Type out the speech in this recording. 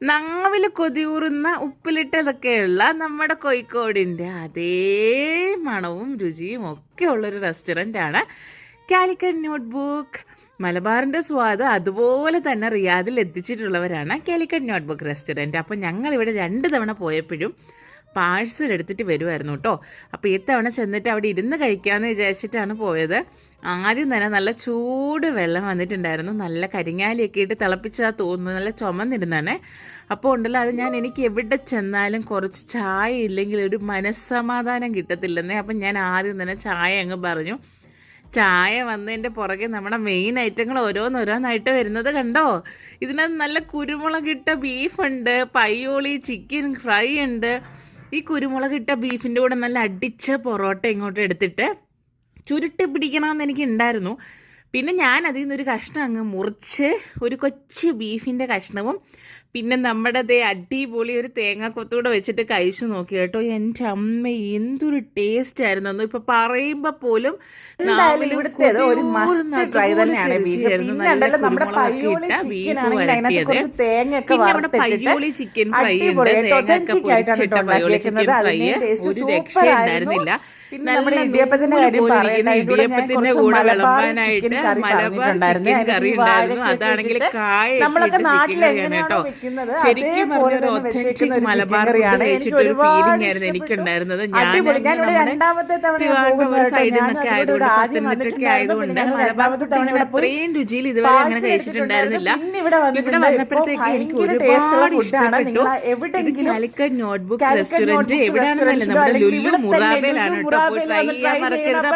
നാവിൽ കൊതിയൂറുന്ന ഉപ്പിലിട്ടതൊക്കെയുള്ള നമ്മുടെ കോഴിക്കോടിൻ്റെ അതേ മണവും രുചിയും ഒക്കെ ഉള്ളൊരു റെസ്റ്റോറൻ്റാണ് കാലിക്കറ്റ് നോട്ട്ബുക്ക്. മലബാറിൻ്റെ സ്വാദ് അതുപോലെ തന്നെ റിയാദിൽ എത്തിച്ചിട്ടുള്ളവരാണ് കാലിക്കറ്റ് നോട്ട്ബുക്ക് റെസ്റ്റോറൻറ്റ്. അപ്പോൾ ഞങ്ങളിവിടെ 2 തവണ പോയപ്പോഴും പാഴ്സൽ എടുത്തിട്ട് വരുമായിരുന്നു കേട്ടോ. അപ്പോൾ ഇത്തവണ ചെന്നിട്ട് അവിടെ ഇരുന്ന് കഴിക്കാമെന്ന് വിചാരിച്ചിട്ടാണ് പോയത്. ആദ്യം തന്നെ നല്ല ചൂട് വെള്ളം വന്നിട്ടുണ്ടായിരുന്നു, നല്ല കരിങ്ങാലിയൊക്കെ ഇട്ട് തിളപ്പിച്ചാൽ തോന്നുന്നു, നല്ല ചുമന്നിരുന്നാണ്. അപ്പോൾ ഉണ്ടല്ലോ അത് എനിക്ക് എവിടെ ചെന്നാലും കുറച്ച് ചായ ഇല്ലെങ്കിൽ ഒരു മനസ്സമാധാനം കിട്ടത്തില്ലെന്നേ. അപ്പം ഞാൻ ആദ്യം തന്നെ ചായ അങ്ങ് പറഞ്ഞു. ചായ വന്നതിൻ്റെ പുറകെ നമ്മുടെ മെയിൻ ഐറ്റങ്ങൾ ഓരോന്നോരോന്നായിട്ട് വരുന്നത് കണ്ടോ. ഇതിനകത്ത് നല്ല കുരുമുളകിട്ട ബീഫുണ്ട്, പയ്യോളി ചിക്കൻ ഫ്രൈ ഉണ്ട്. ഈ കുരുമുളകിട്ട ബീഫിൻ്റെ കൂടെ നല്ല അടിച്ച പൊറോട്ട ഇങ്ങോട്ട് എടുത്തിട്ട് ചുരുട്ടി പിടിക്കണമെന്ന് എനിക്ക് ഉണ്ടായിരുന്നു. പിന്നെ ഞാൻ അതിൽ നിന്നൊരു കഷ്ണം അങ്ങ് മുറിച്ച് ഒരു കൊച്ചു ബീഫിൻ്റെ കഷ്ണവും പിന്നെ നമ്മുടെ അടിപൊളി ഒരു തേങ്ങാക്കൊത്തൂടെ വെച്ചിട്ട് കഴിച്ചു നോക്കി കേട്ടോ. എൻ്റെ അമ്മ എന്തൊരു ടേസ്റ്റ് ആയിരുന്നു. ഇപ്പൊ പറയുമ്പോ പോലും പയ്യോളി ചിക്കൻ ഫ്രൈ ഉണ്ട്, തേങ്ങ പൊരിച്ചിട്ട പയ്യോളി ചിക്കൻ ഫ്രൈ ഒരു രക്ഷയുണ്ടായിരുന്നില്ല. ഇടിയപ്പത്തിന്റെ കൂടെ വിളമ്പാനായിട്ട് മലബാർ ചിക്കൻ കറി ഉണ്ടായിരുന്നു. അതാണെങ്കിൽ കായ കേട്ടോ. ശരിക്കും പറഞ്ഞൊരു ഒത്തന്റിക് മലബാർ കഴിച്ചിട്ടൊരു ഫീലിംഗ് ആയിരുന്നു എനിക്കുണ്ടായിരുന്നത്. ഞാൻ സൈഡിൽ നിന്നൊക്കെ ആയതുകൊണ്ട് പത്തനംതിട്ടൊക്കെ ആയതുകൊണ്ട് മലബാർ ഫുഡിനോട് അത്രയും രുചിയിൽ ഇതുവരെ അങ്ങനെ കഴിച്ചിട്ടുണ്ടായിരുന്നില്ല. ഇവിടെ വന്നപ്പോഴത്തേക്ക് എനിക്ക് ഒരുപാട് ഇഷ്ടപ്പെട്ടു. കാലിക്കറ്റ് നോട്ട്ബുക്ക് റെസ്റ്റോറന്റ് എവിടെയാണെന്നല്ല, നമ്മുടെ ലുലു മുറാബയിലാണ് കേട്ടോ. പോയി ട്രൈ ചെയ്യാൻ മറക്കരുത്.